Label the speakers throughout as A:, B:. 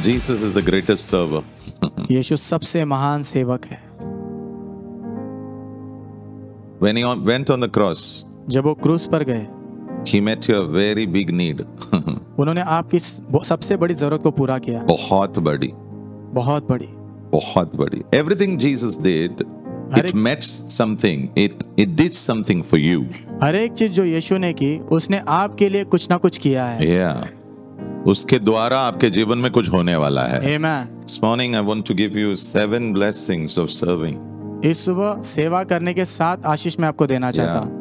A: Jesus is the greatest server.
B: यीशु सबसे महान सेवक है।
A: When he went on the cross,
B: जब वो क्रूस पर गए,
A: he met your very big need.
B: उन्होंने आपकी सबसे बड़ी जरूरत को पूरा किया।
A: बहुत बड़ी,
B: बहुत बड़ी,
A: बहुत बड़ी. Everything Jesus did, it met something. It did something for you.
B: हर एक चीज जो यीशु ने की, उसने आपके लिए कुछ ना कुछ किया है।
A: Yeah. उसके द्वारा आपके जीवन में कुछ होने वाला है.
B: Amen.
A: This morning I want to give you 7 blessings of serving.
B: इस सुबह सेवा करने के 7 आशीष मैं आपको देना चाहता हूँ।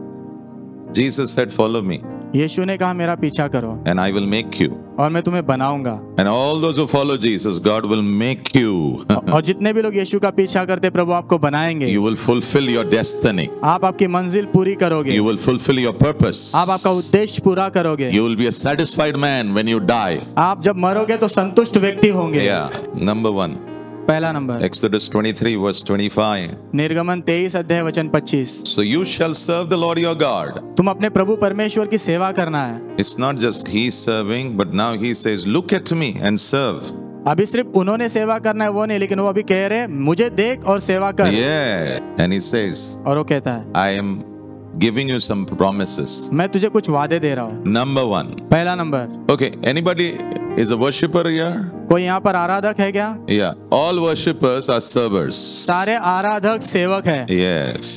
A: Jesus said, "Follow me."
B: यीशु ने कहा मेरा पीछा करो।
A: And I will make you.
B: और मैं तुम्हें बनाऊंगा।
A: And all those who follow Jesus, God will make you.
B: और जितने भी लोग यीशु का पीछा करते, प्रभु आपको बनाएंगे।
A: You will fulfill your destiny.
B: आप आपकी मंजिल पूरी करोगे।
A: You will fulfill your purpose.
B: आप आपका उद्देश्य पूरा करोगे।
A: You will be a satisfied man when you die.
B: आप जब मरोगे तो संतुष्ट व्यक्ति होंगे।
A: Yeah. Number 1.
B: पहला नंबर,
A: Exodus 23 verse 25.
B: निर्गमन 23 अध्याय वचन 25।
A: So you shall serve the Lord your God.
B: तुम अपने प्रभु परमेश्वर की सेवा करना है।
A: It's not just he serving, but now he says, "Look at me and serve."
B: अभी सिर्फ उन्होंने सेवा करना है वो नहीं, लेकिन वो अभी कह रहे हैं मुझे देख और सेवा कर।
A: Yeah. And he says,
B: और वो कहता है
A: "I am giving you some promises."
B: मैं तुझे कुछ वादे दे रहा हूँ।
A: Number 1.
B: पहला number,
A: Okay. Anybody is a worshipper here?
B: कोई यहाँ पर आराधक है क्या?
A: Yeah. All worshippers are servers.
B: सारे आराधक सेवक है।
A: Yes.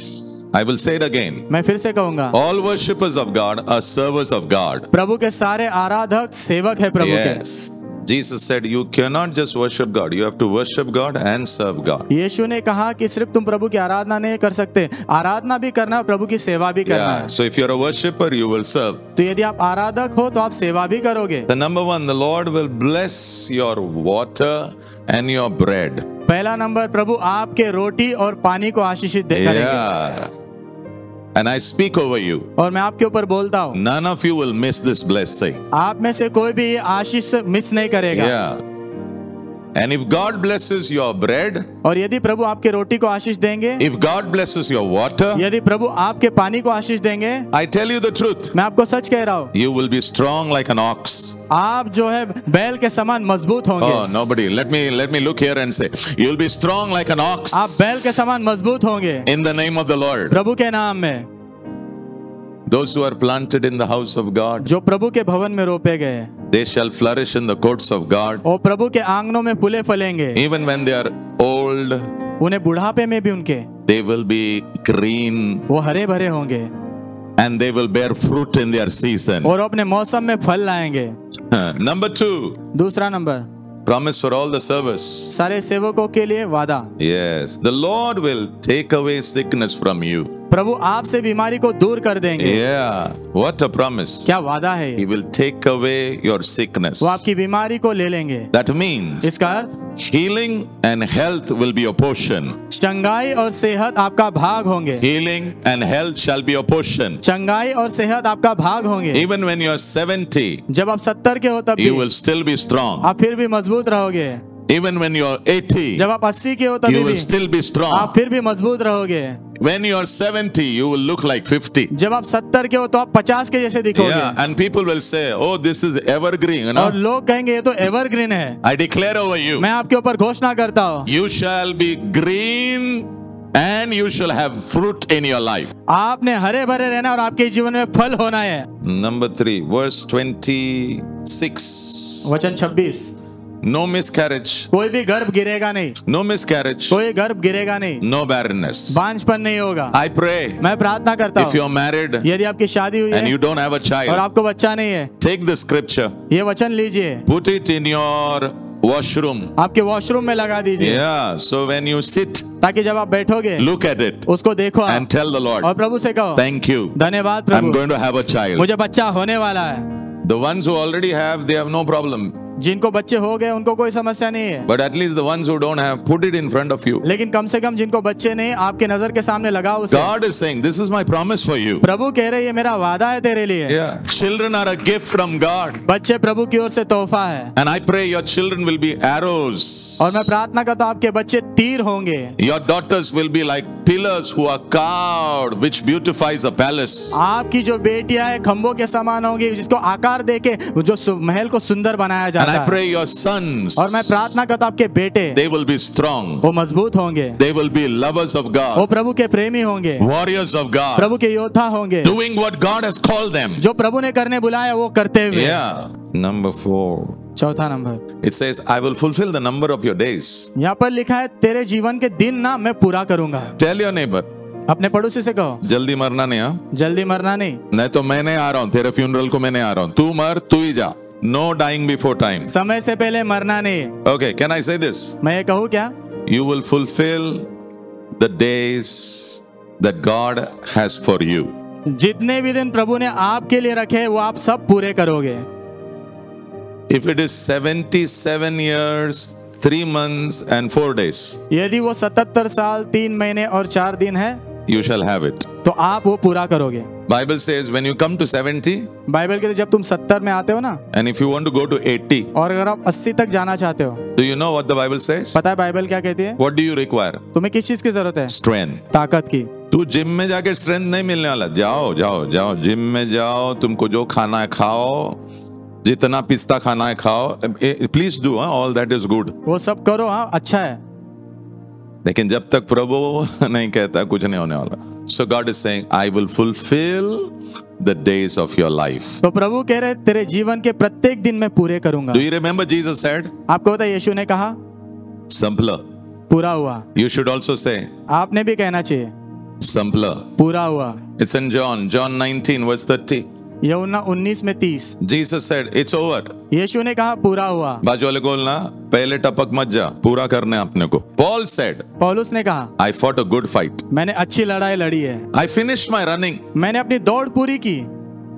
A: I will say it again.
B: मैं फिर से कहूंगा,
A: All worshippers of God are servers of God.
B: प्रभु के सारे आराधक सेवक है प्रभु के।
A: Yes. Jesus said, "You cannot just worship God. You have to worship God and serve God."
B: यीशु ने कहा कि सिर्फ तुम प्रभु की आराधना नहीं कर सकते, आराधना भी करना है, प्रभु की सेवा भी करना
A: Yeah.
B: है।
A: So if you're a worshipper, you will serve.
B: तो यदि आप आराधक हो तो आप सेवा भी करोगे।
A: The number 1, the Lord will bless your water and your bread.
B: पहला नंबर, प्रभु आपके रोटी और पानी को आशीषित करेंगे।
A: Yeah. And I speak over you.
B: और मैं आपके ऊपर बोलता हूँ,
A: None of you will miss this blessing.
B: आप में से कोई भी ये आशीष मिस नहीं करेगा।
A: Yeah. And if God blesses your bread,
B: और यदि प्रभु आपके रोटी को आशीष देंगे,
A: if God blesses your water,
B: यदि प्रभु आपके पानी को आशीष देंगे,
A: I tell you the truth,
B: मैं आपको सच कह रहा हूँ,
A: you will be strong like an ox.
B: आप जो है बैल के समान मजबूत होंगे।
A: Oh, nobody. Let me look here and say, you'll be strong like an ox.
B: आप बैल के समान मजबूत होंगे
A: In the name of the Lord.
B: प्रभु के नाम में।
A: Those who are planted in the house of God,
B: जो प्रभु के भवन में रोपे गए,
A: they shall flourish in the courts of God.
B: और प्रभु के आंगनों में फूले फलेंगे।
A: Even when they are old,
B: उन्हें बुढ़ापे में भी उनके
A: they will be green
B: वो हरे भरे होंगे
A: and they will bear fruit in their season.
B: और अपने मौसम में फल लाएंगे।
A: Number 2,
B: दूसरा number,
A: promise for all the servers.
B: सारे सेवकों के लिए वादा,
A: Yes, the Lord will take away sickness from you.
B: प्रभु आपसे बीमारी को दूर कर देंगे।
A: Yeah, what a promise.
B: क्या वादा है
A: He
B: ये?
A: will take away your sickness.
B: वो आपकी बीमारी को ले लेंगे।
A: That means
B: इसका अर्थ
A: healing and health will be your portion.
B: चंगाई और सेहत आपका भाग होंगे।
A: Healing and health shall be your portion.
B: चंगाई और सेहत आपका भाग होंगे।
A: Even when you are 70,
B: जब आप 70 के हो तब
A: you
B: भी
A: will still be strong.
B: आप फिर भी मजबूत रहोगे।
A: Even when you are 80,
B: जब आप 80 के हो तभी
A: you will
B: भी
A: still be
B: आप
A: strong.
B: फिर भी मजबूत रहोगे।
A: When you are 70, you will look like 50.
B: जब आप 70 के हो तो आप 50 के जैसे दिखोगे।
A: Yeah, and people will say, "Oh, this is evergreen." You
B: और
A: know?
B: लोग कहेंगे ये तो एवरग्रीन है।
A: I declare over you,
B: मैं आपके ऊपर घोषणा करता हूँ,
A: you shall be green and you shall have fruit in your life.
B: आपने हरे भरे रहना और आपके जीवन में फल होना है।
A: Number 3, verse 26.
B: वचन 26,
A: No miscarriage.
B: कोई भी गर्भ गिरेगा नहीं,
A: No miscarriage.
B: कोई गर्भ गिरेगा नहीं,
A: No barrenness.
B: बांझपन नहीं होगा।
A: I pray,
B: मैं प्रार्थना करता
A: if you
B: हूँ,
A: are married
B: यदि आपकी शादी हुई
A: and
B: है
A: you don't have a
B: और
A: child,
B: आपको बच्चा नहीं है,
A: take the scripture,
B: ये वचन लीजिए,
A: put it in your washroom.
B: आपके वॉशरूम में लगा दीजिए,
A: Yeah, so when you sit,
B: ताकि जब आप बैठोगे
A: look at it
B: उसको देखो आप,
A: and tell the Lord,
B: और प्रभु से कहो
A: thank you,
B: धन्यवाद
A: I'm
B: Prabhu,
A: going to have a child.
B: मुझे बच्चा होने वाला है।
A: The ones who already have, they have no problem.
B: जिनको बच्चे हो गए उनको कोई समस्या नहीं है,
A: But at least the ones who don't have, put it in front of you.
B: लेकिन कम से कम जिनको बच्चे नहीं आपके नजर के सामने लगाओ उसे।
A: God is saying, this is my promise for you.
B: प्रभु कह रहे ये मेरा वादा है तेरे लिए।
A: Yeah. Children are a gift from God.
B: बच्चे प्रभु की ओर से तोहफा है,
A: And I pray your children will be arrows.
B: और मैं प्रार्थना करता हूँ आपके बच्चे तीर होंगे,
A: Your daughters will be like pillars who are carved, which beautifies a palace.
B: आपकी जो बेटियां है खंभों के समान होंगी, जिसको आकार देके जो महल को सुंदर बनाया
A: And
B: जाता
A: I
B: है।
A: pray your sons,
B: और मैं प्रार्थना करता हूं आपके बेटे
A: they will be strong.
B: वो मजबूत होंगे,
A: They will be lovers of
B: वो
A: God,
B: प्रभु के प्रेमी होंगे,
A: warriors of God,
B: प्रभु के योद्धा होंगे,
A: doing what God has called them.
B: जो प्रभु ने करने बुलाया वो करते हुए।
A: Yeah. Number 4.
B: चौथा number,
A: It says, I will fulfill the number of your days.
B: यहाँ पर लिखा है तेरे जीवन के दिन ना मैं पूरा करूंगा।
A: Tell your neighbor,
B: अपने पड़ोसी से कहो
A: जल्दी मरना नहीं, हाँ?
B: जल्दी मरना नहीं,
A: नहीं तो मैंने आ रहा हूँ, तेरे फ्यूनरल को मैंने आ रहा हूँ, तू मर तू ही जा. No dying before time.
B: समय से पहले मरना नहीं।
A: Okay, can I say this?
B: मैं ये कहूँ क्या?
A: You will fulfill the days that God has for you.
B: जितने भी दिन प्रभु ने आपके लिए रखे वो आप सब पूरे करोगे।
A: If it is 77 years, 3 months and 4 days,
B: यदि वो 77 साल 3 महीने और 4 दिन है
A: you shall have it.
B: तो आप वो पूरा करोगे।
A: Bible says when you come to 70
B: Bible कहते जब तुम 70 में आते हो ना,
A: and if you want to go to 80,
B: और अगर आप 80 तक जाना चाहते हो,
A: do you know what the Bible says?
B: पता है बाइबल क्या कहती है?
A: What do you require?
B: तुम्हें किस चीज की जरूरत है?
A: Strength.
B: ताकत की।
A: तू जिम में जाके स्ट्रेंथ नहीं मिलने वाला. जाओ जाओ जाओ जिम में जाओ, तुमको जो खाना है खाओ, जितना पिस्ता खाना है खाओ. Please do, all that is good.
B: वो सब करो, हाँ अच्छा है।
A: लेकिन जब तक प्रभु नहीं कहता कुछ नहीं होने वाला. So God is saying, I will fulfill the days of your life.
B: तो प्रभु कह रहे तेरे जीवन के प्रत्येक दिन मैं पूरे करूंगा।
A: Do you remember Jesus said?
B: आपको पता है यीशु ने कहा
A: Simpler.
B: पूरा हुआ।
A: You should also say,
B: आपने भी कहना चाहिए
A: simpler.
B: पूरा हुआ।
A: It's in John 19 verse 30.
B: यूहन्ना 19 में 30।
A: Jesus said, it's over.
B: यीशु ने कहा पूरा हुआ।
A: बाजू वाले को बोलना, पहले टपक मत जा, पूरा करने अपने को. Paul said,
B: पौलुस ने कहा
A: I fought a good fight.
B: मैंने अच्छी लड़ाई लड़ी है,
A: I finished my running.
B: मैंने अपनी दौड़ पूरी की,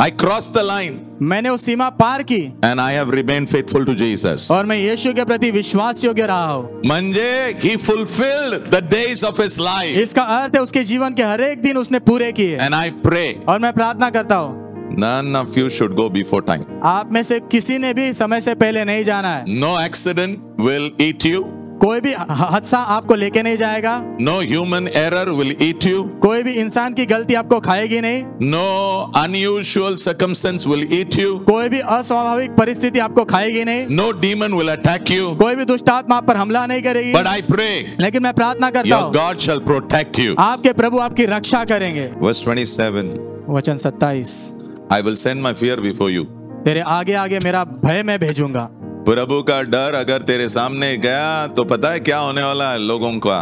A: I crossed the line.
B: मैंने उस सीमा पार की,
A: And I have remained faithful to Jesus.
B: और मैं यीशु के प्रति विश्वास योग्य रहा हूँ।
A: म्हणजे he fulfilled the days of his life.
B: इसका अर्थ है उसके जीवन के हर एक दिन उसने पूरे किए।
A: And I pray,
B: और मैं प्रार्थना करता हूँ
A: none of you should go before time.
B: आप में से किसी ने भी समय से पहले नहीं जाना है।
A: No accident will eat you.
B: कोई भी हादसा आपको लेके नहीं जाएगा,
A: No human error will eat you.
B: कोई भी इंसान की गलती आपको खाएगी नहीं,
A: No unusual circumstance will eat you.
B: कोई भी अस्वाभाविक परिस्थिति आपको खाएगी नहीं,
A: No demon will attack you.
B: कोई भी दुष्ट आत्मा आप पर हमला नहीं करेगी।
A: But I pray,
B: लेकिन मैं प्रार्थना करता
A: your
B: हूँ
A: God shall protect you.
B: आपके प्रभु आपकी रक्षा करेंगे।
A: Verse 27,
B: वचन 27,
A: I will send my fear before you.
B: तेरे आगे आगे मेरा भय मैं भेजूंगा।
A: प्रभु का डर अगर तेरे सामने गया तो पता है क्या होने वाला है लोगों का?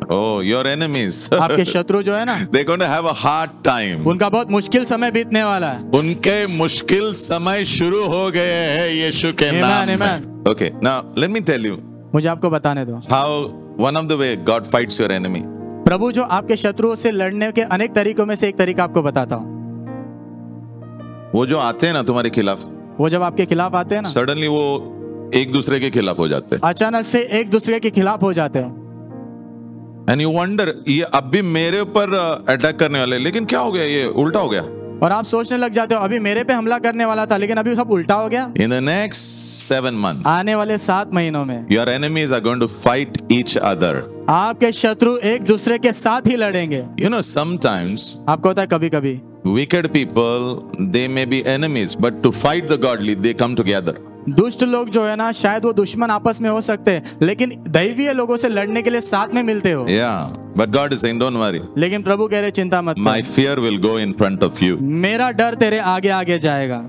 A: Oh, your enemies.
B: आपके शत्रु जो है ना,
A: They're going to have a hard time.
B: उनका बहुत मुश्किल समय बीतने वाला है।
A: उनके मुश्किल समय शुरू हो गए हैं यीशु के नाम में. Okay, now let me tell you
B: मुझे आपको बताने दो
A: how one of the way God fights your enemy.
B: प्रभु जो आपके शत्रुओं से लड़ने के अनेक तरीकों में से एक तरीका आपको बताता हूँ।
A: वो जो आते हैं ना तुम्हारे खिलाफ,
B: वो जब आपके खिलाफ आते हैं ना,
A: सडनली वो एक दूसरे के खिलाफ हो जाते हैं.
B: अचानक से एक दूसरे के खिलाफ हो जाते हैं।
A: एंड यू वंडर, ये अब भी मेरे ऊपर अटैक करने वाले, लेकिन क्या हो गया, ये उल्टा हो गया.
B: और आप सोचने लग जाते हो अभी मेरे पे हमला करने वाला था, लेकिन अभी सब उल्टा हो गया।
A: In the next 7 months,
B: आने वाले 7 महीनों में
A: your enemies are going to fight each other.
B: आपके शत्रु एक दूसरे के साथ ही लड़ेंगे।
A: You know, sometimes
B: आपको होता है कभी कभी
A: wicked people, they may be enemies, but to fight the godly, they come together.
B: दुष्ट लोग जो है ना, शायद वो दुश्मन आपस में हो सकते हैं, लेकिन दैवीय लोगों से लड़ने के लिए साथ में मिलते हो।
A: Yeah, but God is saying, don't worry.
B: लेकिन प्रभु कह रहे चिंता मत
A: My
B: कर,
A: fear will go in front of you.
B: मेरा डर तेरे आगे आगे जाएगा।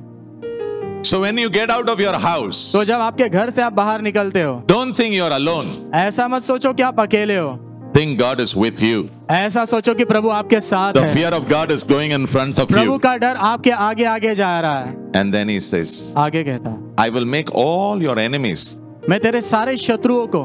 A: So when you get out of your house,
B: तो जब आपके घर से आप बाहर निकलते हो,
A: don't think you're alone.
B: ऐसा मत सोचो कि आप अकेले हो,
A: Think God is with you.
B: ऐसा सोचो कि प्रभु आपके साथ
A: The
B: है।
A: fear of God is going in front of
B: Prabhu
A: you.
B: का डर आपके आगे आगे जा रहा है।
A: And then he says,
B: आगे कहता,
A: I will make all your enemies
B: मैं तेरे सारे शत्रुओं को,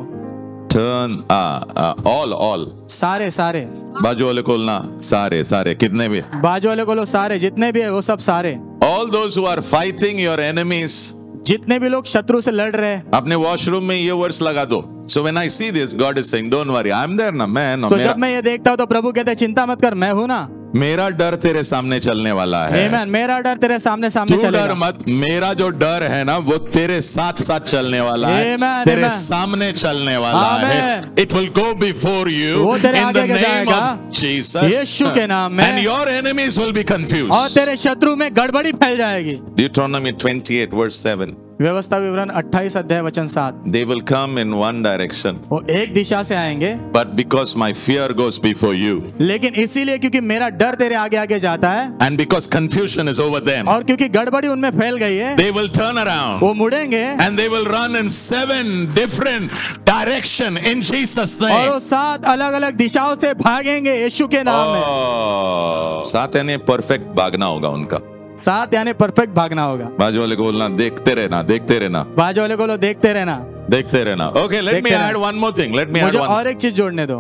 A: turn, all.
B: सारे सारे,
A: बाजू वाले को बोलना, सारे सारे, कितने भी.
B: बाजू वाले को लो, सारे जितने भी है वो सब सारे,
A: All those who are fighting your enemies,
B: जितने भी लोग शत्रु से लड़ रहे हैं,
A: अपने वॉशरूम में ये वर्ड्स लगा दो. So when I see this, God is saying, don't worry, I'm there ना, मैं ना,
B: तो
A: मेरा.
B: जब मैं ये देखता हूँ तो प्रभु कहते हैं चिंता मत कर, मैं हूँ ना,
A: मेरा डर तेरे सामने चलने वाला है।
B: आमेन। मेरा डर तेरे सामने
A: तू डर
B: चलेगा।
A: मत, मेरा जो डर है ना वो तेरे साथ साथ चलने वाला है,
B: Amen,
A: तेरे
B: amen.
A: सामने चलने वाला है।
B: Amen.
A: It will go before you
B: वो तेरे
A: in
B: आगे
A: the
B: आगे
A: name
B: जाएगा,
A: of Jesus,
B: यीशु के नाम में।
A: and your enemies will be confused.
B: और तेरे शत्रु में गड़बड़ी फैल जाएगी।
A: Deuteronomy 28 verse 7.
B: व्यवस्था विवरण 28 अध्याय वचन 7।
A: They will come in one direction,
B: वो एक दिशा से आएंगे,
A: but because my fear goes before you,
B: लेकिन इसीलिए क्योंकि मेरा डर तेरे आगे आगे जाता है,
A: and because confusion is over them,
B: और क्योंकि गड़बड़ी उनमें फैल गई है,
A: they will turn around
B: वो मुड़ेंगे
A: and they will run in 7 different direction in Jesus
B: और
A: name.
B: वो 7 अलग अलग दिशाओं से भागेंगे यीशु के नाम में।
A: साथ यानी परफेक्ट भागना होगा उनका।
B: 7 यानी परफेक्ट भागना होगा।
A: बाजू वाले को बोलना देखते रहना, देखते रहना,
B: बाजू वाले को लो देखते रहना,
A: देखते रहना। Okay, let me
B: देखते रहना।
A: add one more thing. Let me add
B: मुझे
A: one.
B: और एक चीज जोड़ने दो।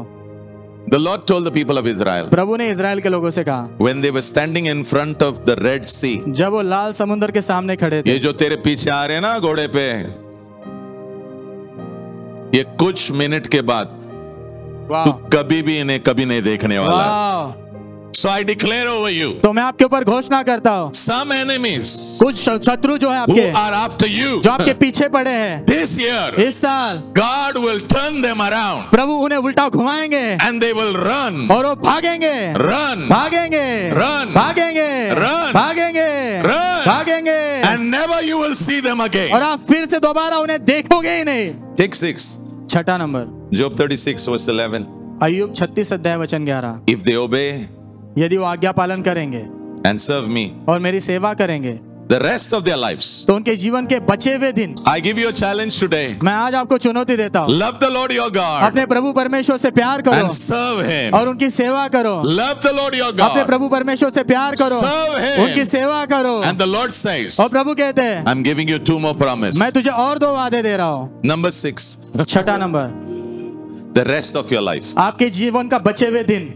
A: The Lord told the people of Israel
B: प्रभु ने इजराइल के लोगों से कहा,
A: when they were standing in front of the Red Sea,
B: जब वो लाल समुद्र के सामने खड़े थे,
A: ये जो तेरे पीछे आ रहे हैं ना घोड़े पे, ये कुछ मिनट के बाद
B: वाह
A: तू कभी भी इन्हें कभी नहीं देखने वाला।
B: वाह,
A: So I declare over you,
B: तो मैं आपके ऊपर घोषणा करता हूँ,
A: some enemies
B: कुछ शत्रु जो है
A: who
B: आपके,
A: are after you,
B: जो आपके पीछे पड़े हैं,
A: this year,
B: इस साल
A: God will turn them around
B: प्रभु उन्हें उल्टा घुमाएंगे
A: and they will run,
B: और वो भागेंगे,
A: run,
B: भागेंगे,
A: Run.
B: भागेंगे,
A: Run.
B: भागेंगे,
A: Run.
B: भागेंगे,
A: and never you will see them
B: और
A: again.
B: आप फिर से दोबारा उन्हें देखोगे ही नहीं।
A: Take 6.
B: छठा नंबर,
A: Job 36 verse 11.
B: अय्यूब 36 अध्याय वचन 11।
A: If they obey
B: यदि वो आज्ञा पालन करेंगे
A: and serve me
B: और मेरी सेवा करेंगे
A: the rest of their lives,
B: तो उनके जीवन के बचे हुए दिन,
A: I give you a challenge today.
B: मैं आज आपको चुनौती देता हूँ,
A: Love the Lord your God
B: अपने प्रभु परमेश्वर से प्यार करो
A: and serve Him.
B: और उनकी सेवा करो।
A: Love the Lord your
B: अपने
A: God.
B: प्रभु परमेश्वर से प्यार करो,
A: Serve Him.
B: उनकी सेवा करो।
A: And the Lord says,
B: और प्रभु कहते हैं,
A: I'm giving you 2 more promises.
B: मैं तुझे और 2 वादे दे रहा हूँ।
A: Number 6,
B: छठा number,
A: the rest of your life.
B: आपके जीवन का बचे हुए दिन।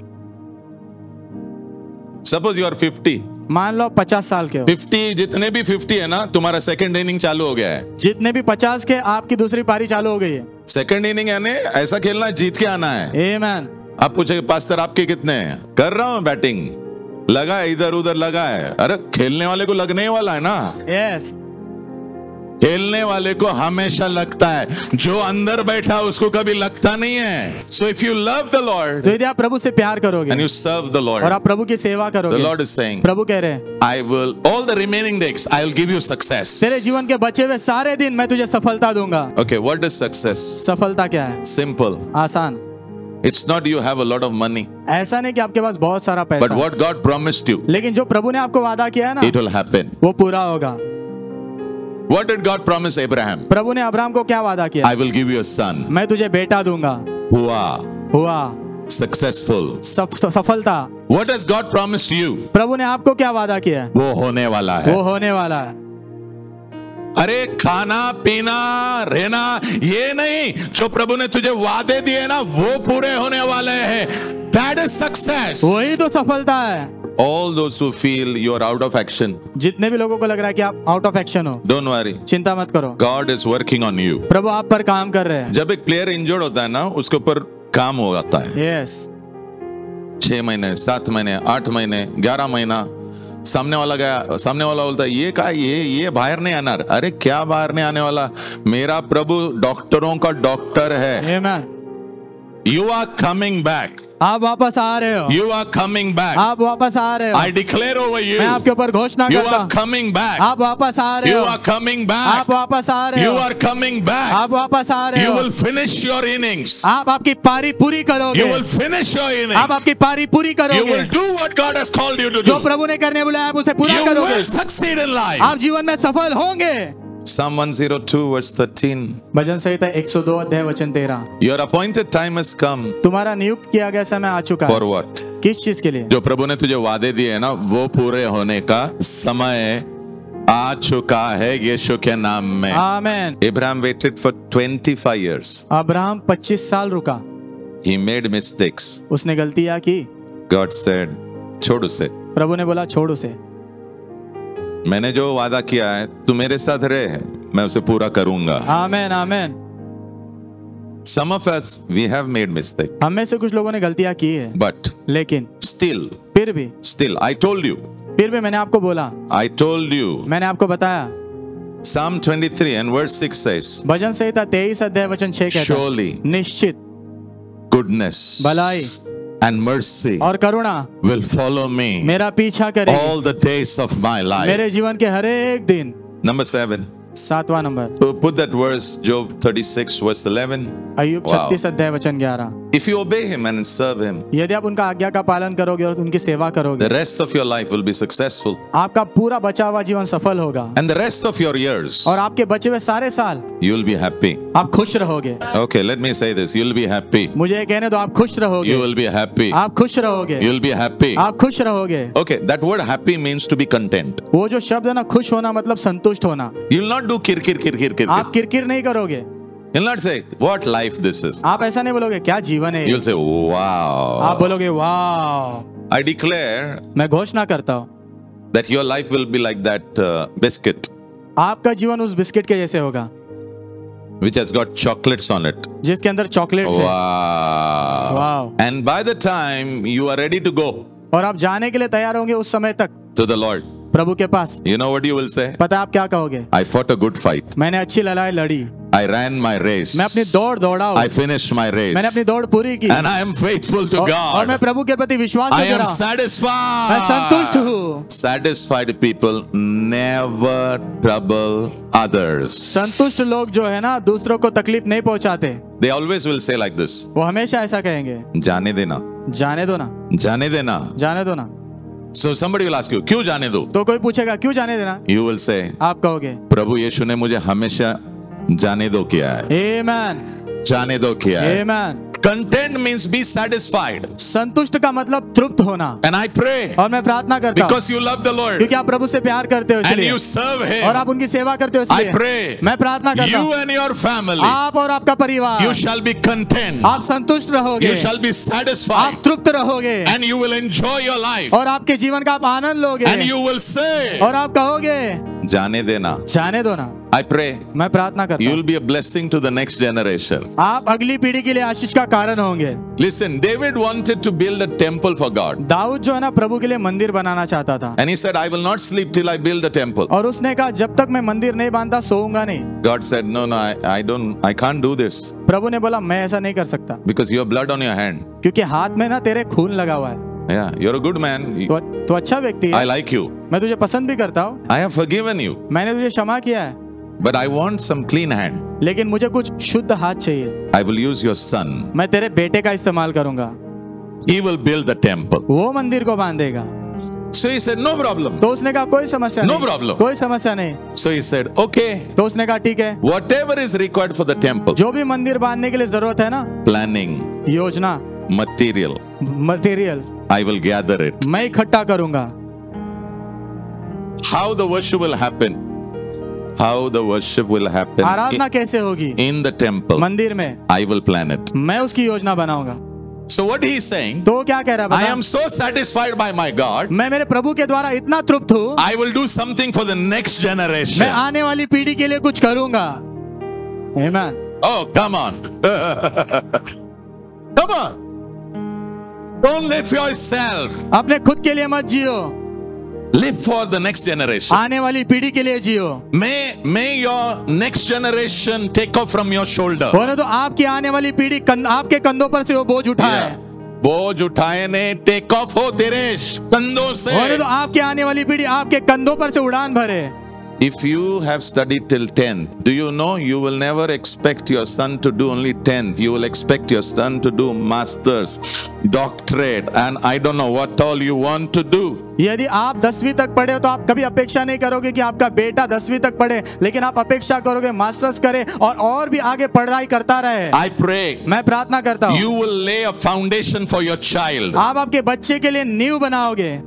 A: Suppose you are 50.
B: मान लो 50 साल के हो,
A: 50 जितने भी 50 है ना, तुम्हारा सेकंड इनिंग चालू हो गया है।
B: जितने भी 50 के आपकी दूसरी पारी चालू हो गई है।
A: सेकंड इनिंग यानी ऐसा खेलना है, जीत के आना है।
B: आमेन।
A: आप पूछे पास्टर आपके कितने हैं? कर रहा हूं बैटिंग, लगा है इधर उधर लगा है। अरे खेलने वाले को लगने ही वाला है ना।
B: यस,
A: खेलने वाले को हमेशा लगता है, जो अंदर बैठा उसको कभी लगता नहीं है। So if you love the Lord
B: तो यदि आप प्रभु से प्यार करोगे
A: and you serve the Lord,
B: और आप प्रभु की सेवा
A: the
B: करोगे,
A: Lord is saying,
B: प्रभु कह रहे हैं,
A: I will all the remaining days I will give you success.
B: तेरे जीवन के बचे हुए सारे दिन मैं तुझे सफलता दूंगा।
A: Okay, what is success?
B: सफलता क्या है?
A: Simple.
B: आसान।
A: It's not you have a lot of money,
B: ऐसा नहीं कि आपके पास बहुत सारा
A: but
B: पैसा,
A: what God promised you,
B: लेकिन जो प्रभु ने आपको वादा किया है ना,
A: it will happen.
B: वो पूरा होगा।
A: What did God promise Abraham?
B: प्रभु ने अब्राहम को क्या वादा किया?
A: I will give you a son.
B: मैं तुझे बेटा दूंगा। हुआ
A: Successful.
B: सफलता।
A: What has God promised you?
B: प्रभु ने आपको क्या वादा किया है?
A: वो होने वाला है।
B: वो होने वाला है।
A: अरे खाना पीना रहना ये नहीं, जो प्रभु ने तुझे वादे दिए ना वो पूरे होने वाले हैं। That is success.
B: वही तो सफलता है।
A: All those who feel you are out of action,
B: जितने भी लोगों को लग रहा है कि आप आउट ऑफ एक्शन हो,
A: don't worry.
B: चिंता मत करो,
A: God is working on you.
B: प्रभु आप पर काम कर रहे हैं।
A: जब एक प्लेयर इंजर्ड होता है ना, उसके ऊपर काम हो जाता है।
B: यस,
A: 6 महीने 7 महीने 8 महीने 11 महीना, सामने वाला गया, सामने वाला बोलता है ये का ये बाहर नहीं आना। अरे क्या बाहर नहीं आने वाला? मेरा प्रभु डॉक्टरों का डॉक्टर है।
B: आमेन।
A: You are coming back.
B: आप वापस आ रहे हो।
A: You are coming back.
B: आप वापस आ रहे हो।
A: I declare over you.
B: मैं आपके ऊपर घोषणा
A: You
B: करता
A: are
B: हूँ।
A: coming back.
B: आप वापस आ रहे
A: You
B: हो।
A: are coming back.
B: आप वापस आ रहे
A: You
B: हो।
A: are coming back.
B: आप वापस आ रहे
A: You
B: हो।
A: will finish your innings.
B: आप आपकी पारी पूरी करोगे।
A: You will finish your
B: आप
A: innings.
B: आपकी पारी पूरी
A: You
B: करोगे।
A: will do what God has called you to
B: जो
A: do.
B: प्रभु ने करने बुलाया आप उसे पूरा
A: You
B: करोगे।
A: will succeed in life.
B: आप जीवन में सफल होंगे।
A: Psalm 102 verse 13.
B: भजन संहिता 102 अध्याय वचन 13।
A: Your appointed time has come.
B: तुम्हारा नियुक्त किया गया समय आ चुका
A: For
B: है।
A: what?
B: किस चीज के लिए?
A: जो प्रभु ने तुझे वादे दिए हैं ना, वो पूरे होने का समय आ चुका है यीशु के नाम में।
B: आमेन।
A: Abraham waited for 25 years.
B: Abraham 25 साल रुका।
A: He made mistakes.
B: उसने गलतियां की।
A: God said, छोड़ उसे।
B: प्रभु ने बोला छोड़ उसे।
A: मैंने जो वादा किया है तू मेरे साथ रहे, मैं उसे पूरा करूंगा।
B: आमेन आमेन।
A: Some of us, we have made mistake,
B: हम में से कुछ लोगों ने गलतियां की है,
A: but
B: लेकिन
A: still, I told you,
B: फिर भी मैंने आपको बोला,
A: I told you.
B: मैंने आपको बताया।
A: Psalm 23 and verse 6 says,
B: भजन संहिता 23 अध्याय वचन 6 कहता है,
A: surely
B: निश्चित
A: goodness
B: भलाई
A: and mercy
B: और करुणा
A: will follow me
B: मेरा पीछा करेगी
A: all the days of my life.
B: मेरे जीवन के हर एक दिन।
A: Number 7.
B: 7वां number,
A: So put that verse, Job 36 verse 11.
B: अय्यूब
A: Wow.
B: 36 अध्याय वचन 11।
A: If you obey him and serve him,
B: यदि आप उनका आज्ञा का पालन करोगे और उनकी सेवा करोगे,
A: the rest of your life will be successful.
B: आपका पूरा बचा हुआ जीवन सफल होगा
A: And the rest of your years,
B: और आपके बचे हुए सारे साल
A: you will be happy.
B: आप खुश रहोगे।
A: Okay, let me say this. You'll be happy.
B: मुझे ये कहने दो, आप खुश रहोगे,
A: You will be happy.
B: आप खुश रहोगे,
A: You'll be happy.
B: आप खुश रहोगे।
A: Okay, that word happy means to be content.
B: वो जो शब्द है ना, खुश होना मतलब संतुष्ट होना।
A: You'll not do kir kir kir kir kir.
B: आप किरकिर नहीं करोगे,
A: You'll not say, what life this is.
B: आप ऐसा नहीं बोलोगे क्या जीवन है ये?
A: You'll say, wow.
B: आप बोलोगे वाह।
A: I declare
B: मैं घोषणा करता हूँ
A: that your life will be like that biscuit
B: आपका जीवन उस बिस्किट के जैसे होगा
A: which has got chocolates on it.
B: जिसके अंदर चॉकलेट्स है।
A: Wow.
B: Wow.
A: And by the time you are ready to go
B: और आप जाने के लिए तैयार होंगे उस समय तक
A: to the Lord,
B: प्रभु के पास,
A: you know what you will say?
B: पता है आप क्या कहोगे?
A: I fought a good fight.
B: मैंने अच्छी लड़ाई लड़ी,
A: I ran my race.
B: मैं अपनी दौड़ दौड़ा हूँ,
A: I finished my race.
B: मैंने अपनी दौड़ पूरी की
A: And I am faithful to
B: और मैं
A: God.
B: प्रभु के प्रति विश्वास
A: I
B: करता
A: am
B: रहा,
A: satisfied.
B: मैं संतुष्ट हूँ।
A: Satisfied people never trouble others.
B: संतुष्ट लोग जो है ना दूसरों को तकलीफ नहीं पहुंचाते,
A: They always will say like this.
B: वो हमेशा ऐसा कहेंगे,
A: जाने देना,
B: जाने दो ना,
A: जाने देना.
B: जाने दो ना।
A: So somebody will ask you, क्यों जाने दो?
B: तो कोई पूछेगा क्यों जाने देना,
A: You will say,
B: आप कहोगे
A: प्रभु यीशु ने मुझे हमेशा जाने दो किया है,
B: आमेन,
A: जाने दो किया है.
B: आमेन।
A: Content means be satisfied.
B: संतुष्ट का मतलब तृप्त होना।
A: And I pray
B: और मैं प्रार्थना करता हूँ
A: because you love the Lord
B: क्योंकि आप प्रभु से प्यार करते हो
A: and
B: इसलिए,
A: you serve
B: और
A: him.
B: आप उनकी सेवा करते हो
A: I
B: इसलिए
A: pray
B: मैं प्रार्थना करता
A: you
B: हूँ
A: and your family,
B: आप और आपका परिवार,
A: you shall be content.
B: आप संतुष्ट रहोगे,
A: You shall be satisfied.
B: आप तृप्त रहोगे
A: And you will enjoy your life.
B: और आपके जीवन का आप आनंद लोगे
A: And you will say,
B: और आप कहोगे
A: जाने देना.
B: जाने दो ना।
A: I pray
B: मैं प्रार्थना करता
A: you
B: हूँ
A: will be a blessing to the next generation.
B: आप अगली पीढ़ी के लिए आशीष का कारण होंगे।
A: Listen, David wanted to build a temple for God.
B: Dawood जो है ना प्रभु के लिए मंदिर बनाना चाहता था,
A: And he said, I will not sleep till I build a temple.
B: और उसने कहा जब तक मैं मंदिर नहीं बांधता सोऊंगा नहीं।
A: God said, no, I can't do this
B: प्रभु ने बोला मैं ऐसा नहीं कर सकता
A: because you have blood on your hand.
B: क्योंकि हाथ में ना तेरे खून लगा हुआ है।
A: Yeah, you're a good man.
B: तो अच्छा व्यक्ति
A: I
B: है,
A: like you.
B: मैं तुझे पसंद भी करता हूँ,
A: I have forgiven you.
B: मैंने तुझे क्षमा किया है,
A: But I want some clean hand.
B: लेकिन मुझे कुछ शुद्ध हाथ चाहिए।
A: I will use your son.
B: मैं तेरे बेटे का इस्तेमाल करूंगा,
A: He will build the temple.
B: वो मंदिर को बांधेगा।
A: So he said, no problem.
B: तो उसने कहा कोई समस्या
A: No
B: नहीं,
A: problem.
B: कोई समस्या नहीं।
A: So he said, okay,
B: तो उसने कहा ठीक है,
A: whatever is required for the temple,
B: जो भी मंदिर बांधने के लिए जरूरत है ना,
A: planning,
B: योजना,
A: material,
B: material,
A: I will gather it.
B: मैं इकट्ठा करूंगा।
A: How the worship will happen? How the worship will happen
B: आराधना कैसे होगी?
A: in the temple?
B: मंदिर में
A: I will plan it.
B: मैं उसकी योजना बनाऊंगा।
A: So what he is saying,
B: तो क्या कह रहा है
A: I
B: बता?
A: am so satisfied by my God,
B: मैं मेरे प्रभु के द्वारा इतना तृप्त हूँ,
A: I will do something for the next generation.
B: मैं आने वाली पीढ़ी के लिए कुछ करूंगा। आमीन।
A: Oh, come on. Come on. Don't live for yourself.
B: अपने खुद के लिए मत जियो,
A: Live for the next generation.
B: आने वाली पीढ़ी के लिए जियो।
A: May your next generation take off from your shoulder.
B: होने तो आपकी आने वाली पीढ़ी आपके कंधों पर से वो बोझ उठाए।
A: Yeah. बोझ उठाए ने टेक ऑफ हो तेरे कंधों से।
B: होने तो आपकी आने वाली पीढ़ी आपके कंधों पर से उड़ान भरे।
A: If you have studied till 10th, do you know you will never expect your son to do only 10th. You will expect your son to do masters, doctorate, and I don't know what all you want to do.
B: यदि आप 10वीं तक पढ़े हो तो आप कभी अपेक्षा नहीं करोगे कि आपका बेटा 10वीं तक पढ़े, लेकिन आप अपेक्षा करोगे मास्टर्स करे और भी आगे पढ़ाई करता रहे।
A: I pray
B: मैं प्रार्थना करता हूँ
A: you will lay a foundation for your child.
B: आप आपके बच्चे के लिए नींव बनाओगे।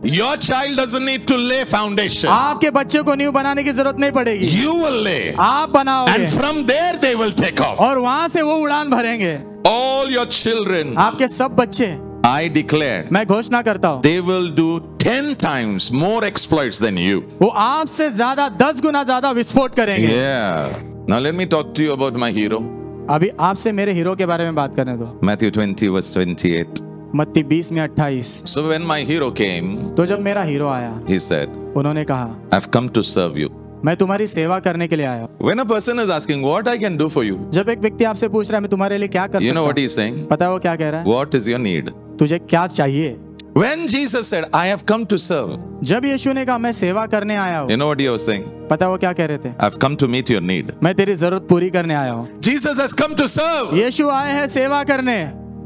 A: Your child doesn't need to lay foundation.
B: आपके बच्चे को नींव बनाने की जरूरत नहीं पड़ेगी,
A: You will lay.
B: आप बनाओगे
A: And from there they will take off.
B: और वहां से वो उड़ान भरेंगे।
A: All your children,
B: आपके सब बच्चे,
A: I declare,
B: मैं घोषणा करता हूँ,
A: they will do 10 times more exploits than you.
B: वो आपसे ज्यादा 10 गुना ज्यादा विस्फोट करेंगे।
A: Yeah. Now let me talk to you about my hero.
B: अभी आपसे मेरे हीरो के बारे में बात करने दो।
A: Matthew 20 verse 28.
B: मत्ती 20 में 28।
A: So when my hero came,
B: तो जब मेरा हीरो आया,
A: he said,
B: उन्होंने कहा,
A: I've come to serve you.
B: मैं तुम्हारी सेवा करने के लिए आया हूँ।
A: When a person is asking what I can do for you,
B: जब एक व्यक्ति आपसे पूछ रहा है मैं तुम्हारे लिए क्या कर
A: you
B: सकता
A: know what
B: हूँ,
A: he's saying?
B: पता है वो क्या कह रहा है?
A: What is your need?
B: तुझे क्या चाहिए?
A: When Jesus said, I have come to serve,
B: जब यीशु ने कहा मैं सेवा करने आया हूँ,
A: you know what he was saying?
B: पता है वो क्या कह रहे थे?
A: I've come to meet your need.
B: मैं तेरी जरूरत पूरी करने आया हूँ।
A: Jesus has come to serve,
B: यीशु आए हैं सेवा करने,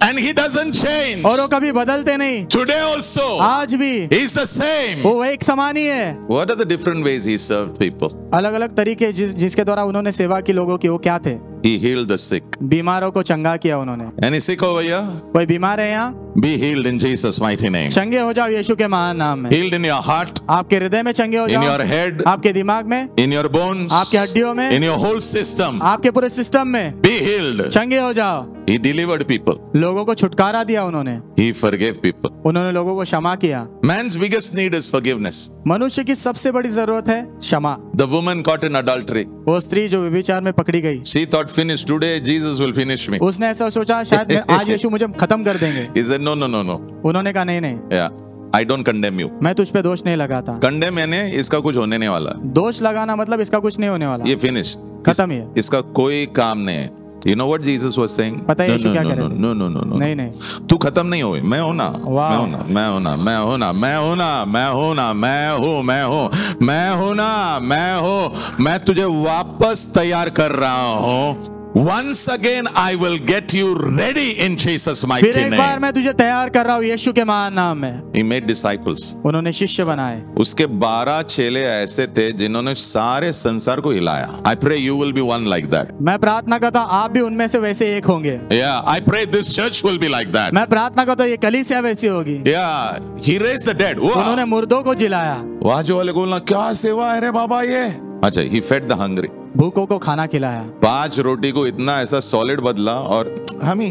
A: and he doesn't change.
B: और वो कभी बदलते नहीं।
A: Today also,
B: आज भी
A: he's the same.
B: वो एक समान ही है।
A: What are the different ways he served people?
B: अलग अलग तरीके जिसके द्वारा उन्होंने सेवा की लोगों की, वो क्या थे?
A: He healed the sick.
B: बीमारों को चंगा किया उन्होंने।
A: Any sick over here?
B: कोई बीमार है यहाँ?
A: Be healed in Jesus' mighty name.
B: चंगे हो जाओ यीशु के महान नाम में।
A: Healed in your heart,
B: आपके हृदय में चंगे हो
A: in your
B: जाओ,
A: head,
B: आपके दिमाग में,
A: in your bones,
B: आपके हड्डियों में,
A: in your whole system.
B: आपके पूरे सिस्टम में
A: Be healed.
B: चंगे हो जाओ।
A: He delivered people.
B: लोगों को छुटकारा दिया उन्होंने,
A: He forgave people.
B: उन्होंने लोगों को क्षमा किया।
A: Man's biggest need is forgiveness.
B: मनुष्य की सबसे बड़ी जरूरत है क्षमा।
A: The woman caught in adultery.
B: वो स्त्री जो व्यभिचार में पकड़ी गई,
A: She thought, finished today, Jesus will finish me.
B: उसने ऐसा सोचा शायद आज यीशु मुझे खत्म कर देंगे।
A: He said, no, no, no, no.
B: उन्होंने कहा नहीं नहीं,
A: Yeah, I don't condemn you.
B: मैं तुझ पे दोष नहीं लगाता।
A: Condemn यानी इसका कुछ होने नहीं वाला.
B: दोष लगाना मतलब इसका कुछ नहीं होने वाला,
A: ये finish.
B: खत्म ही है।
A: इसका कोई काम नहीं है. You know what Jesus was saying?
B: पता है यीशु क्या कह रहे थे?
A: No, no, no, no.
B: नहीं नहीं,
A: तू खत्म नहीं हुई, मैं हूं ना,
B: वाह।
A: मैं हूं ना, मैं हूं ना, मैं हूं ना, मैं हूं ना, मैं हूं ना, मैं हूं, मैं हूं, मैं हूं ना, मैं हूं, मैं तुझे वापस तैयार कर रहा हूं। Once again I will get you ready in Jesus'
B: फिर
A: mighty
B: एक बार
A: name.
B: मैं तुझे तैयार कर रहा हूँ यीशु के महान नाम में।
A: He made disciples.
B: उन्होंने शिष्य बनाए।
A: उसके 12 चेले ऐसे थे जिन्होंने सारे संसार को हिलाया. I pray you will be one like that.
B: मैं प्रार्थना करता हूँ आप भी उनमें से वैसे एक होंगे।
A: Yeah, I pray this church will be like that.
B: मैं प्रार्थना करता हूँ ये कलीसिया वैसी होगी।
A: Yeah, he raised the dead. Wow.
B: उन्होंने मुर्दों को जिलाया,
A: वाजो वाले बोलना क्या सेवा है रे बाबा ये. अच्छा, he fed the hungry.
B: भूखों को खाना खिलाया।
A: 5 रोटी को इतना ऐसा सॉलिड बदला और हम ही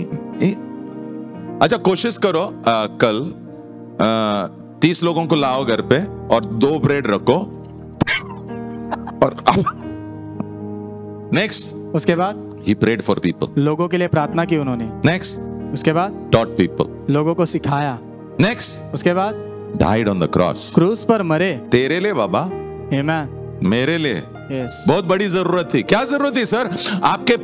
A: अच्छा कोशिश करो कल 30 लोगों को लाओ घर पे और 2 ब्रेड रखो और नेक्स्ट
B: उसके बाद
A: he prayed for people.
B: लोगों के लिए प्रार्थना की उन्होंने।
A: Next,
B: उसके बाद
A: taught people.
B: लोगों को सिखाया।
A: Next,
B: उसके बाद
A: died on the cross.
B: क्रूस पर मरे।
A: तेरे लिए बाबा,
B: आमीन।
A: मेरे लिए
B: यस,
A: बहुत बड़ी जरूरत थी. क्या जरूरत थी सर? आपके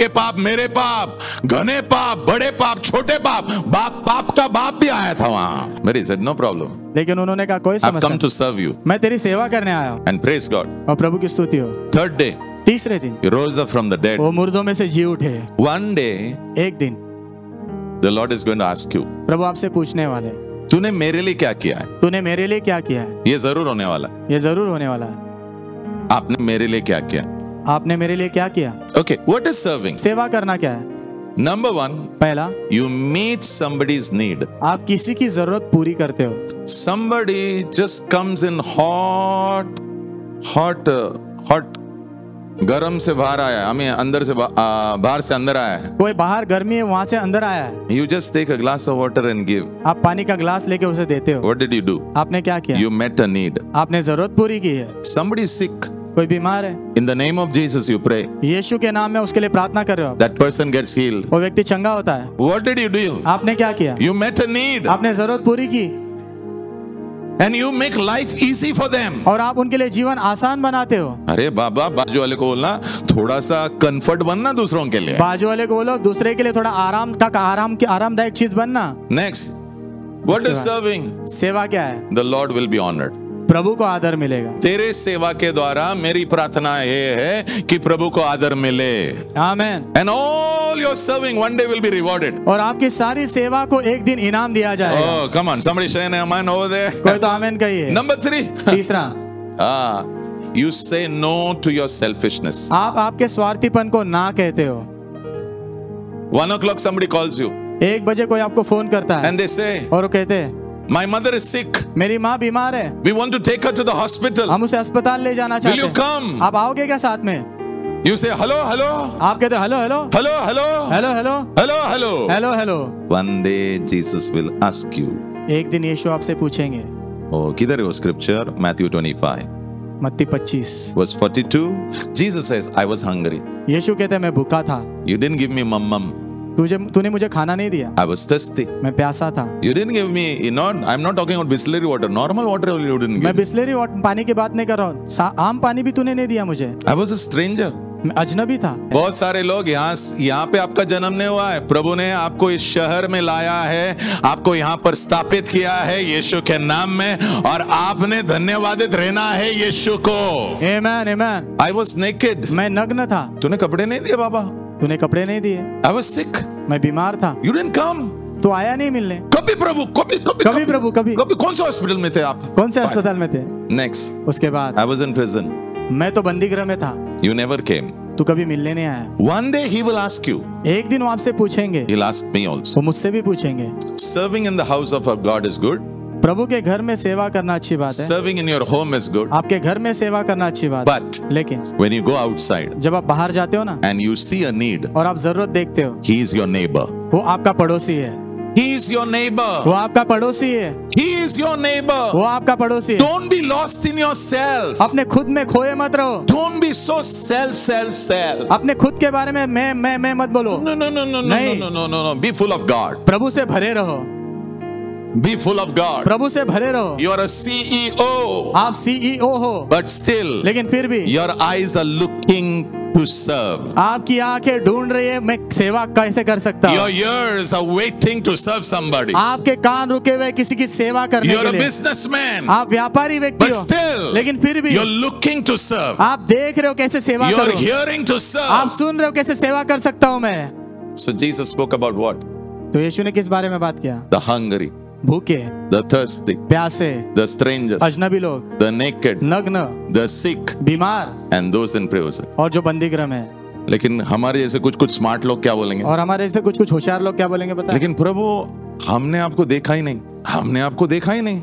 A: पाप, मेरे पाप, घने पाप, बड़े पाप, छोटे पाप, बाप का बाप भी आया था वहां. मेरी said no problem.
B: लेकिन उन्होंने कहा कोई
A: I've come
B: समस्या
A: to serve you
B: मैं तेरी सेवा करने आया हूँ।
A: and praise God.
B: और प्रभु की स्तुति हो।
A: 3rd day,
B: तीसरे दिन
A: he rose up from the dead.
B: वो मुर्दों में से जी उठे।
A: One day,
B: एक दिन
A: the Lord is going to ask you,
B: प्रभु आपसे पूछने वाले,
A: तूने मेरे लिए क्या किया है?
B: तूने मेरे लिए क्या किया है?
A: ये जरूर होने वाला है.
B: ये जरूर होने वाला है।
A: आपने मेरे लिए क्या किया?
B: आपने मेरे लिए क्या किया?
A: Okay, what is serving?
B: सेवा करना क्या है?
A: Number 1,
B: पहला,
A: you meet somebody's need.
B: आप किसी की जरूरत पूरी करते हो।
A: Somebody just comes in hot, गरम से बाहर आया है. हमें अंदर से बाहर से अंदर आया है.
B: कोई बाहर गर्मी है वहां से अंदर आया है।
A: You just take a glass of water and give.
B: आप पानी का ग्लास लेके उसे देते हो।
A: What did you do?
B: आपने क्या किया?
A: You met a need.
B: आपने जरूरत पूरी की है।
A: Somebody is sick.
B: कोई बीमार है,
A: In the name of Jesus, you pray.
B: यीशु के नाम में उसके लिए प्रार्थना कर रहे हो।
A: That person gets healed.
B: वो व्यक्ति चंगा होता है।
A: What did you do?
B: आपने क्या किया?
A: You met a need.
B: आपने जरूरत पूरी की
A: And you make life easy for them.
B: और आप उनके लिए जीवन आसान बनाते हो।
A: अरे बाबा, बाजू वाले को बोलना थोड़ा सा कंफर्ट बनना दूसरों के लिए.
B: बाजू वाले को बोलो दूसरे के लिए थोड़ा आरामदायक चीज बनना।
A: Next, what is serving?
B: सेवा क्या है?
A: The Lord will be honored.
B: प्रभु को आदर मिलेगा।
A: तेरे सेवा के द्वारा मेरी प्रार्थना ये है कि प्रभु को आदर मिले.
B: आमीन।
A: And all your serving one day will be rewarded.
B: और आपकी सारी सेवा को एक दिन इनाम दिया जाएगा।
A: Oh, come on, somebody say amen over there.
B: कोई तो आमीन कहिए।
A: Number 3.
B: तीसरा,
A: You say no to your selfishness.
B: आप आपके स्वार्थीपन को ना कहते हो।
A: 1 o'clock somebody calls you
B: 1 बजे कोई आपको फोन करता है
A: and they say,
B: और वो कहते हैं
A: my mother is sick.
B: मेरी माँ बीमार है,
A: We want to take her to the hospital.
B: हम उसे अस्पताल ले जाना
A: Will
B: चाहते
A: you
B: हैं।
A: come?
B: आप आओगे क्या साथ में?
A: You say, hello, hello,
B: आप कहते hello hello
A: hello, hello,
B: hello hello
A: hello, hello.
B: Hello hello.
A: One day Jesus will ask you.
B: एक दिन यीशु आपसे पूछेंगे।
A: Oh, किधर है वो scripture? Matthew 25.
B: मत्ती 25
A: Verse 42. Jesus says, I was hungry.
B: यीशु कहते मैं भूखा था,
A: You didn't give me mum.
B: तूने मुझे खाना नहीं दिया,
A: I was thirsty.
B: मैं प्यासा था।
A: You didn't give me, I'm not talking about Bisleri water. Normal water you didn't
B: मैं
A: give.
B: बिस्लेरी पानी की बात नहीं कर रहा हूँ, आम पानी भी तूने नहीं दिया मुझे,
A: I was a stranger.
B: मैं अजनबी था।
A: बहुत सारे लोग यहाँ पे आपका जन्म नहीं हुआ है, प्रभु ने आपको इस शहर में लाया है, आपको यहाँ पर स्थापित किया है यीशु के नाम में, और आपने धन्यवादित रहना है यीशु को।
B: आमेन आमेन।
A: I was naked.
B: मैं नग्न था,
A: तूने कपड़े नहीं दिए बाबा।
B: तूने कपड़े नहीं दिए।
A: I was sick.
B: मैं बीमार था,
A: You didn't come.
B: तू आया नहीं मिलने।
A: कभी प्रभु,
B: कभी प्रभु, कभी
A: कौन से हॉस्पिटल में थे आप?
B: कौन से अस्पताल में थे?
A: Next.
B: उसके बाद
A: I was in prison.
B: मैं तो बंदीगृह में था,
A: You never came.
B: तू कभी मिलने नहीं आया।
A: One day he will ask you.
B: एक दिन वो आपसे पूछेंगे,
A: He'll ask me also.
B: वो मुझसे भी पूछेंगे।
A: Serving in the house of our God is good.
B: प्रभु के घर में सेवा करना अच्छी बात है,
A: Serving in your home is good.
B: आपके घर में सेवा करना अच्छी बात है,
A: But
B: लेकिन
A: when you go outside
B: जब आप बाहर जाते हो ना
A: and you see a need,
B: और आप जरूरत देखते हो,
A: he is your neighbor.
B: वो आपका पड़ोसी है,
A: He is your
B: वो
A: neighbor.
B: आपका पड़ोसी है,
A: He is your
B: वो
A: neighbor.
B: आपका पड़ोसी है।
A: Don't be lost in yourself.
B: अपने खुद में खोए मत रहो,
A: Don't be so self.
B: अपने खुद के बारे में मैं मत बोलो।
A: No. Be full of God.
B: प्रभु से भरे रहो,
A: Be full of God.
B: प्रभु से भरे रहो।
A: You are a CEO,
B: आप सीईओ हो,
A: but still
B: लेकिन फिर भी
A: your eyes are looking to serve.
B: आपकी आंखें ढूंढ रही है मैं सेवा कैसे कर सकता
A: Your
B: हूँ।
A: ears are waiting to serve somebody.
B: आपके कान रुके हुए किसी की सेवा करने
A: You're
B: के
A: a
B: लिए।
A: businessman,
B: आप व्यापारी व्यक्ति
A: but
B: हो,
A: still
B: लेकिन फिर भी
A: you're looking to serve.
B: आप देख रहे हो कैसे सेवा
A: You're
B: करूं,
A: hearing to
B: आप
A: serve.
B: सुन रहे हो कैसे सेवा कर सकता हूं मैं।
A: So Jesus spoke about what?
B: तो यीशु ने किस बारे में बात किया?
A: The hungry,
B: भूखे,
A: the thirsty,
B: प्यासे,
A: the strangers,
B: अजनबी लोग,
A: the naked,
B: नग्न,
A: the sick,
B: बीमार
A: and those in prison.
B: और जो बंदीगृह में है।
A: लेकिन हमारे जैसे कुछ स्मार्ट लोग क्या बोलेंगे?
B: और हमारे जैसे कुछ होशियार लोग क्या बोलेंगे पता है?
A: लेकिन प्रभु हमने आपको देखा ही नहीं, हमने आपको देखा ही नहीं।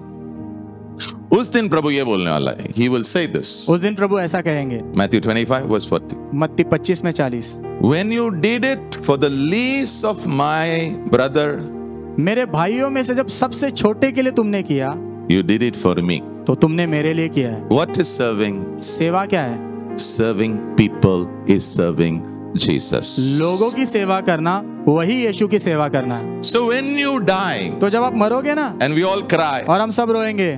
A: उस दिन प्रभु ये बोलने वाला है, he will say this.
B: उस दिन प्रभु ऐसा कहेंगे,
A: Matthew 25 verse 40.
B: मत्ती 25 में 40,
A: When you did it for the least of my brother,
B: मेरे भाइयों में से जब सबसे छोटे के लिए तुमने किया,
A: you did it for me.
B: तो तुमने मेरे लिए किया है।
A: What is serving?
B: सेवा क्या है?
A: Serving people is serving Jesus.
B: लोगों की सेवा करना वही यीशु की सेवा करना है।
A: So when you die
B: तो जब आप मरोगे ना
A: and we all cry,
B: और हम सब रोएंगे,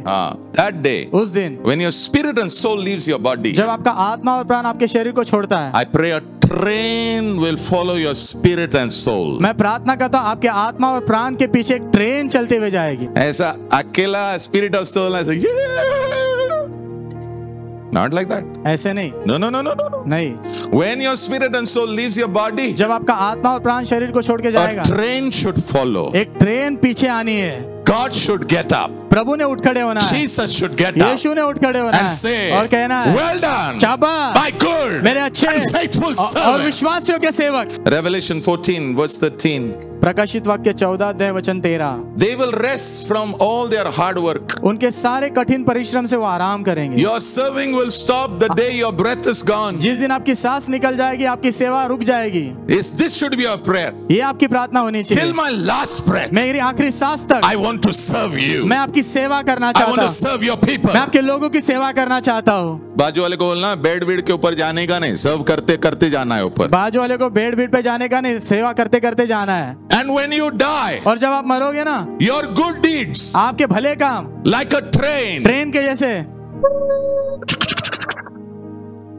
A: that day
B: उस दिन
A: when your spirit and soul leaves your body,
B: जब आपका आत्मा और प्राण आपके शरीर को छोड़ता है,
A: I pray a train will follow your spirit and soul.
B: मैं प्रार्थना करता हूँ आपके आत्मा और प्राण के पीछे एक ट्रेन चलते हुए जाएगी।
A: ऐसा अकेला spirit of soul ऐसा not like that.
B: ऐसे नहीं,
A: No.
B: नहीं।
A: When your spirit and soul leaves your body,
B: जब आपका आत्मा और प्राण शरीर को छोड़ के जाएगा,
A: a train should follow.
B: एक ट्रेन पीछे आनी है।
A: God should get up.
B: प्रभु ने उठ खड़े होना है,
A: Jesus should get up
B: यीशु ने उठ खड़े होना
A: and
B: है
A: say,
B: और कहना है,
A: well done,
B: शाबाश
A: my good
B: मेरे अच्छे
A: and faithful
B: और
A: servant.
B: विश्वास योग्य सेवक।
A: Revelation 14 verse 13.
B: प्रकाशित वाक्य 14 अध्याय वचन 13।
A: They will rest from all their hard work.
B: उनके सारे कठिन परिश्रम से वो आराम करेंगे।
A: Your serving will stop the day your breath is gone.
B: जिस दिन आपकी सांस निकल जाएगी, आपकी सेवा रुक जाएगी।
A: This should be your prayer.
B: ये आपकी प्रार्थना होनी
A: Till
B: चाहिए।
A: my last breath,
B: मेरी आखिरी सांस तक
A: I want to serve you.
B: मैं आपकी सेवा करना
A: I
B: चाहता
A: want to
B: हूँ,
A: serve your people.
B: मैं आपके लोगों की सेवा करना चाहता हूँ।
A: बाजू वाले को बोलना बेड के ऊपर जाने का नहीं, सर्व करते करते जाना है ऊपर।
B: बाजू वाले को बेड पे जाने का नहीं, सेवा करते करते जाना है।
A: And when you die,
B: और जब आप मरोगे ना,
A: your good deeds,
B: आपके भले काम
A: like a train,
B: ट्रेन के जैसे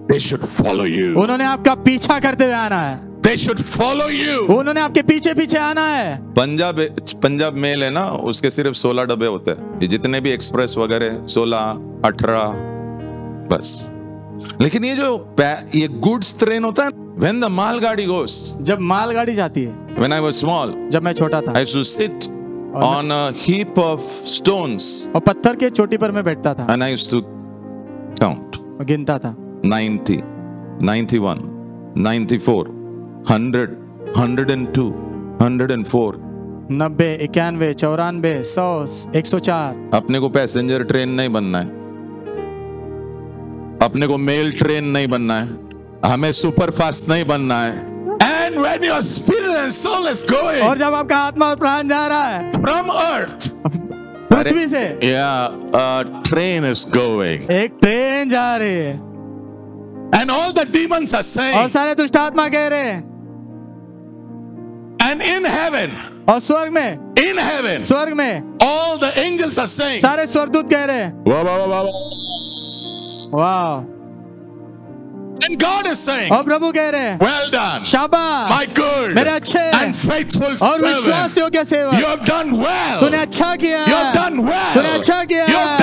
A: they should follow you.
B: उन्होंने आपका पीछा करते हुए आना है।
A: They should follow you.
B: उन्होंने आपके पीछे पीछे आना है।
A: पंजाब मेल है ना, उसके सिर्फ 16 डब्बे होते हैं। ये जितने भी एक्सप्रेस वगैरह 16, 18 बस। लेकिन ये गुड्स ट्रेन होता है, when the मालगाड़ी goes,
B: जब मालगाड़ी जाती है,
A: when I was small,
B: जब मैं छोटा था,
A: I used to sit on a heap of stones
B: और पत्थर के चोटी पर मैं बैठता था
A: and I used to count
B: और गिनता था
A: 90, 91, 94, 100, 102, 104.
B: 90, 91, 94, 100, 104।
A: अपने को पैसेंजर ट्रेन नहीं बनना है, अपने को मेल ट्रेन नहीं बनना है, हमें सुपर फास्ट नहीं बनना है। And when your spirit and soul is going,
B: और जब आपका आत्मा और प्राण जा रहा है
A: from earth,
B: पृथ्वी से,
A: yeah, a train is going.
B: एक ट्रेन जा रही है।
A: And all the demons are
B: और
A: saying,
B: सारे दुष्ट आत्मा कह रहे हैं,
A: and in heaven,
B: और स्वर्ग में, स्वर्ग में
A: all the angels are saying,
B: सारे स्वर्गदूत कह रहे हैं,
A: wow, wow, wow, wow.
B: वाह,
A: And God is saying,
B: और प्रभु कह रहे हैं,
A: well done,
B: शाबाश,
A: my good
B: मेरे अच्छे
A: and faithful
B: और विश्वास
A: servant.
B: योग्य सेवक,
A: You have done well.
B: तूने अच्छा किया,
A: You have done well.
B: तूने अच्छा किया,
A: You have